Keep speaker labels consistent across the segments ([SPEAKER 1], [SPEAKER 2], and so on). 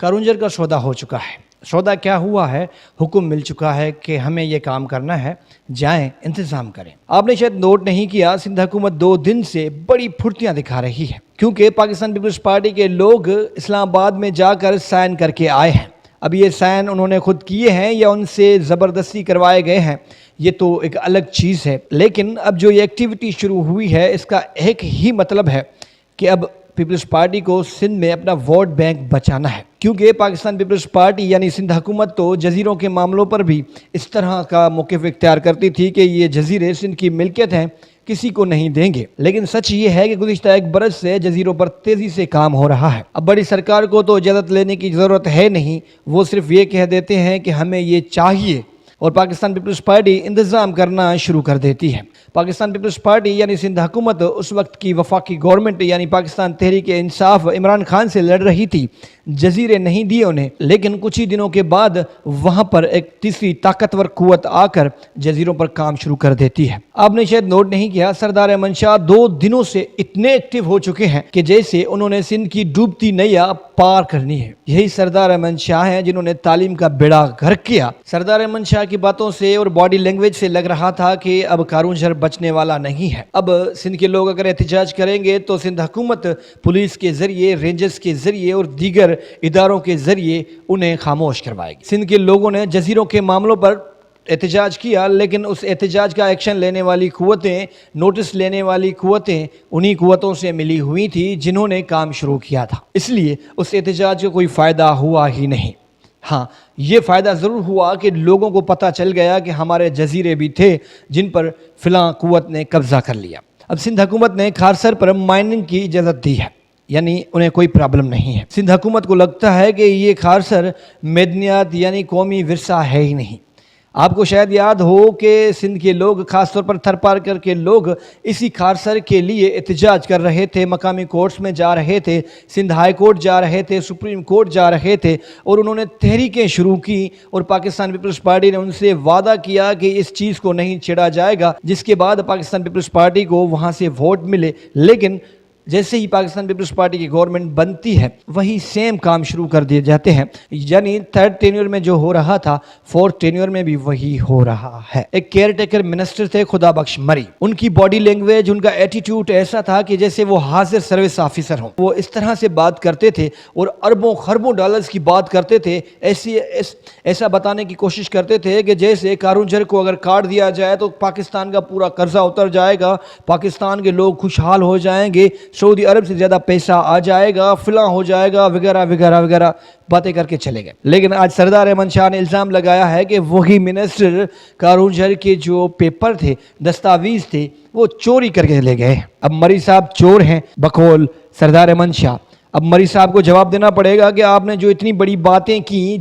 [SPEAKER 1] कारुंजर का सौदा हो चुका है। सौदा क्या हुआ है? हुक्म मिल चुका है कि हमें ये काम करना है, जाएं इंतज़ाम करें। आपने शायद नोट नहीं किया, सिंध हुकूमत 2 दिन से बड़ी फुर्तियां दिखा रही है, क्योंकि पाकिस्तान पीपल्स पार्टी के लोग इस्लामाबाद में जाकर साइन करके आए हैं। अब ये साइन उन्होंने खुद किए हैं या उनसे ज़बरदस्ती करवाए गए हैं, ये तो एक अलग चीज़ है। लेकिन अब जो ये एक्टिविटी शुरू हुई है, इसका एक ही मतलब है कि अब पीपल्स पार्टी को सिंध में अपना वोट बैंक बचाना है, क्योंकि पाकिस्तान पीपल्स पार्टी यानी सिंध हुकूमत तो जजीरों के मामलों पर भी इस तरह का मौक़िफ़ इख्तियार करती थी कि ये जजीरे सिंध की मिल्कियत हैं, किसी को नहीं देंगे। लेकिन सच ये है कि गुज़िश्ता 1 बरस से जजीरों पर तेज़ी से काम हो रहा है। अब बड़ी सरकार को तो इजाज़त लेने की ज़रूरत है नहीं, वो सिर्फ ये कह देते हैं कि हमें ये चाहिए और पाकिस्तान पीपल्स पार्टी इंतज़ाम करना शुरू कर देती है। पाकिस्तान पीपल्स पार्टी यानी सिंध हुकूमत उस वक्त की वफाकी गवर्नमेंट यानी पाकिस्तान तहरीक इंसाफ इमरान खान से लड़ रही थी, जजीरे नहीं दिए उन्हें। लेकिन कुछ ही दिनों के बाद वहाँ पर एक तीसरी ताकतवर कुव्वत आकर जजीरों पर काम शुरू कर देती है। आपने शायद नोट नहीं किया, सरदार अहमद शाह 2 दिनों से इतने एक्टिव हो चुके हैं कि जैसे उन्होंने सिंध की डूबती नैया पार करनी है। यही सरदार अहमद शाह हैं जिन्होंने तालीम का बेड़ा गर्क किया। सरदार अहमद शाह की बातों से और बॉडी लैंग्वेज से लग रहा था कि अब कारुंजर बचने वाला नहीं है। अब सिंध के लोग अगर एहतजाज करेंगे तो सिंध हुकूमत पुलिस के जरिए, रेंजर्स के जरिए और दीगर इदारों के जरिए उन्हें खामोश करवाएगी। सिंध के लोगों ने जजीरों के मामलों पर एहतजाज किया, लेकिन उस एहतजाज का एक्शन लेने वाली कुव्वतें, नोटिस लेने वाली कुव्वतें उन्हीं कुव्वतों से मिली हुई थी जिन्होंने काम शुरू किया था। इसलिए उस एहतजाज का कोई फ़ायदा हुआ ही नहीं। हाँ, ये फ़ायदा ज़रूर हुआ कि लोगों को पता चल गया कि हमारे जजीरे भी थे जिन पर फ़िलहाल कुव्वत ने कब्ज़ा कर लिया। अब सिंध हुकूमत ने खारसर पर माइनिंग की इजाज़त दी है, यानी उन्हें कोई प्रॉब्लम नहीं है। सिंध हुकूमत को लगता है कि ये खारसर मेदनियात यानी कौमी विरसा है ही नहीं। आपको शायद याद हो कि सिंध के लोग, ख़ासतौर पर थरपार के लोग, इसी खारसर के लिए एहतजाज कर रहे थे, मकामी कोर्ट्स में जा रहे थे, सिंध हाई कोर्ट जा रहे थे, सुप्रीम कोर्ट जा रहे थे और उन्होंने तहरीकें शुरू की और पाकिस्तान पीपल्स पार्टी ने उनसे वादा किया कि इस चीज़ को नहीं छेड़ा जाएगा, जिसके बाद पाकिस्तान पीपल्स पार्टी को वहाँ से वोट मिले। लेकिन जैसे ही पाकिस्तान पीपल्स पार्टी की गवर्नमेंट बनती है, वही सेम काम शुरू कर दिए जाते हैं। यानी 3rd टेन्योर में जो हो रहा था, 4th टेन्योर में भी वही हो रहा है। एक केयर टेकर मिनिस्टर थे खुदा बख्श मरी, उनकी बॉडी लैंग्वेज, उनका एटीट्यूड ऐसा था कि जैसे वो हाजिर सर्विस ऑफिसर हों। वो इस तरह से बात करते थे और अरबों खरबों डॉलर्स की बात करते थे, ऐसा बताने की कोशिश करते थे कि जैसे कारुंजर को अगर काट दिया जाए तो पाकिस्तान का पूरा कर्जा उतर जाएगा, पाकिस्तान के लोग खुशहाल हो जाएंगे, सऊदी अरब से ज़्यादा पैसा आ जाएगा, फिला हो जाएगा, वगैरह वगैरह वगैरह बातें करके चले गए। लेकिन आज सरदार अहमद शाह ने इल्ज़ाम लगाया है कि वही मिनिस्टर कारुंजर के जो पेपर थे, दस्तावेज थे, वो चोरी करके ले गए। अब मरी साहब चोर हैं बकौल सरदार अहमद शाह। अब मरी साहब को जवाब देना पड़ेगा कि आपने जो इतनी बड़ी बातें की,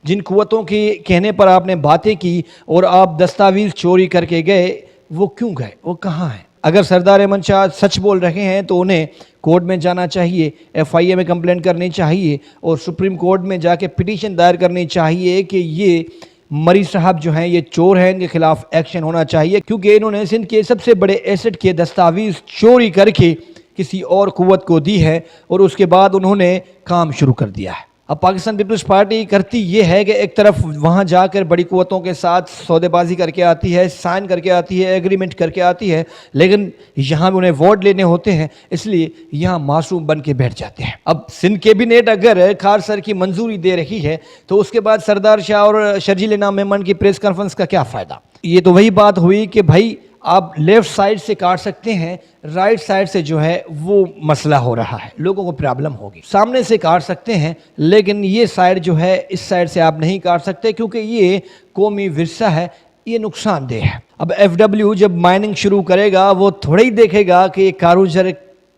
[SPEAKER 1] जिन कुव्वतों के कहने पर आपने बातें की और आप दस्तावेज चोरी करके गए, वो क्यों गए, वो कहाँ हैं? अगर सरदार अहमद शाह सच बोल रहे हैं तो उन्हें कोर्ट में जाना चाहिए, FIA में कंप्लेंट करनी चाहिए और सुप्रीम कोर्ट में जाके पिटीशन दायर करनी चाहिए कि ये मरी साहब जो हैं ये चोर हैं, इनके खिलाफ एक्शन होना चाहिए, क्योंकि इन्होंने सिंध के सबसे बड़े एसेट के दस्तावेज चोरी करके किसी और कुव्वत को दी है और उसके बाद उन्होंने काम शुरू कर दिया है। अब पाकिस्तान पीपल्स पार्टी करती ये है कि एक तरफ वहाँ जाकर बड़ी कुव्वतों के साथ सौदेबाजी करके आती है, साइन करके आती है, एग्रीमेंट करके आती है, लेकिन यहाँ भी उन्हें वोट लेने होते हैं, इसलिए यहाँ मासूम बन के बैठ जाते हैं। अब सिंध कैबिनेट अगर खारसर की मंजूरी दे रही है तो उसके बाद सरदार शाह और शर्जील इनाम मेमन की प्रेस कॉन्फ्रेंस का क्या फ़ायदा? ये तो वही बात हुई कि भाई आप लेफ़्ट साइड से काट सकते हैं, राइट साइड से जो है वो मसला हो रहा है, लोगों को प्रॉब्लम होगी। सामने से काट सकते हैं, लेकिन ये साइड जो है, इस साइड से आप नहीं काट सकते, क्योंकि ये कौमी विरसा है, ये नुकसानदेह है। अब FW जब माइनिंग शुरू करेगा, वो थोड़ा ही देखेगा कि कारुंजर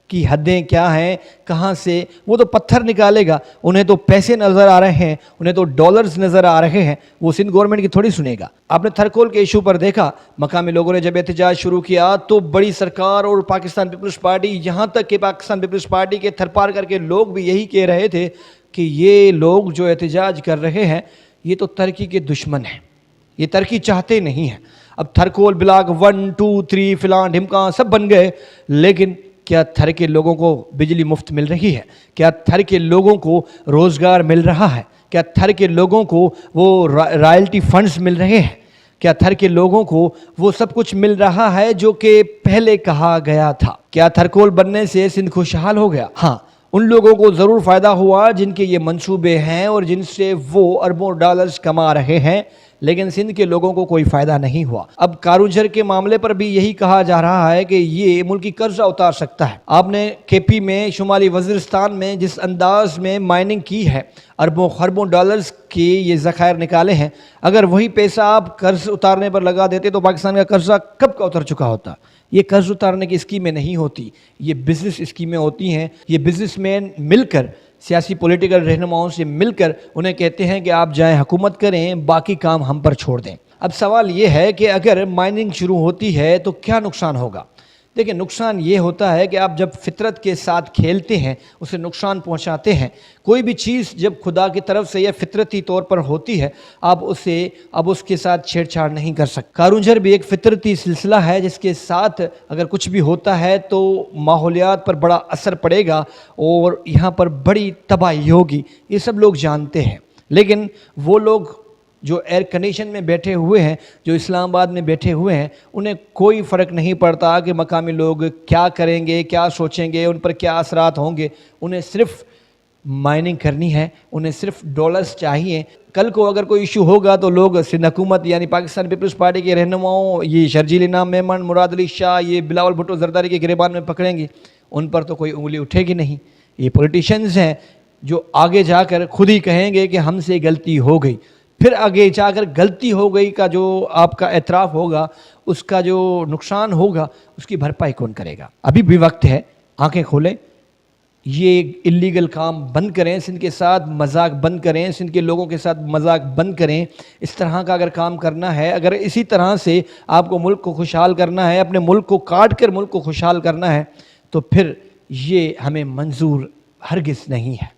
[SPEAKER 1] की हदें क्या हैं, कहाँ से, वो तो पत्थर निकालेगा। उन्हें तो पैसे नज़र आ रहे हैं, उन्हें तो डॉलर्स नज़र आ रहे हैं, वो सिंध गवर्नमेंट की थोड़ी सुनेगा। आपने थरकोल के इशू पर देखा, मकामी लोगों ने जब एहतजाज शुरू किया तो बड़ी सरकार और पाकिस्तान पीपल्स पार्टी, यहाँ तक कि पाकिस्तान पीपल्स पार्टी के थरपार के लोग भी यही कह रहे थे कि ये लोग जो एहतजाज कर रहे हैं ये तो तरक्की के दुश्मन हैं, ये तरक्की चाहते नहीं हैं। अब थरकोल ब्लॉक 1, 2, 3 फिलान ढिमका सब बन गए, लेकिन کیا تھر کے لوگوں کو بجلی مفت مل رہی ہے؟ کیا تھر کے لوگوں کو روزگار مل رہا ہے؟ کیا تھر کے لوگوں کو وہ رائلٹی فنڈز مل رہے ہیں؟ کیا تھر کے لوگوں کو وہ سب کچھ مل رہا ہے جو کہ پہلے کہا گیا تھا؟ کیا تھرکول بننے سے سندھ خوشحال ہو گیا؟ ہاں، ان لوگوں کو ضرور فائدہ ہوا جن کے یہ منصوبے ہیں اور جن سے وہ اربوں ڈالرز کما رہے ہیں، لیکن سندھ کے لوگوں کو کوئی فائدہ نہیں ہوا۔ اب کاروجھر کے معاملے پر بھی یہی کہا جا رہا ہے کہ یہ ملکی قرضہ اتار سکتا ہے۔ آپ نے کے پی میں، شمالی وزیرستان میں جس انداز میں مائننگ کی ہے، اربوں خربوں ڈالرز کے یہ ذخائر نکالے ہیں، اگر وہی پیسہ آپ قرض اتارنے پر لگا دیتے تو پاکستان کا قرضہ کب کا اتر چکا ہوتا۔ یہ قرض اتارنے کی اسکیمیں نہیں ہوتی، یہ بزنس اسکیمیں ہوتی ہیں۔ یہ بزنس مین مل کر، سیاسی پولیٹیکل رہنماؤں سے مل کر انہیں کہتے ہیں کہ آپ جائیں حکومت کریں، باقی کام ہم پر چھوڑ دیں۔ اب سوال یہ ہے کہ اگر مائننگ شروع ہوتی ہے تو کیا نقصان ہوگا؟ دیکھیں، نقصان یہ ہوتا ہے کہ آپ جب فطرت کے ساتھ کھیلتے ہیں، اسے نقصان پہنچاتے ہیں۔ کوئی بھی چیز جب خدا کی طرف سے یا فطرتی طور پر ہوتی ہے، آپ اس کے ساتھ چھیڑ چھاڑ نہیں کر سکتے۔ کاروجھر بھی ایک فطرتی سلسلہ ہے جس کے ساتھ اگر کچھ بھی ہوتا ہے تو ماحولیات پر بڑا اثر پڑے گا اور یہاں پر بڑی تباہی ہوگی، یہ سب لوگ جانتے ہیں۔ لیکن وہ لوگ جو ایئر کنڈیشن میں بیٹھے ہوئے ہیں، جو اسلام آباد میں بیٹھے ہوئے ہیں، انہیں کوئی فرق نہیں پڑتا کہ مقامی لوگ کیا کریں گے، کیا سوچیں گے، ان پر کیا اثرات ہوں گے۔ انہیں صرف مائننگ کرنی ہے، انہیں صرف ڈالرز چاہیے۔ کل کو اگر کوئی ایشو ہوگا تو لوگ سندھ حکومت یعنی پاکستان پیپلز پارٹی کے رہنماؤں، یہ شرجیل انعام میمن، مراد علی شاہ، یہ بلاول بھٹو زرداری کے گریبان میں پکڑیں گے، ان پر تو کوئی انگلی اٹھے گی نہیں۔ یہ پولیٹیشنز ہیں جو آگے جا کر خود ہی کہیں گے کہ ہم سے غلطی ہو گئی، پھر آگے جا کر غلطی ہو گئی کا جو آپ کا اعتراف ہوگا، اس کا جو نقصان ہوگا، اس کی بھرپائی کون کرے گا؟ ابھی بھی وقت ہے، آنکھیں کھولیں، یہ اللیگل کام بند کریں، سندھ کے ساتھ مذاق بند کریں، سندھ کے لوگوں کے ساتھ مذاق بند کریں۔ اس طرح کا اگر کام کرنا ہے، اگر اسی طرح سے آپ کو ملک کو خوشحال کرنا ہے، اپنے ملک کو کاٹ کر ملک کو خوشحال کرنا ہے، تو پھر یہ ہمیں منظور ہرگز نہیں ہے۔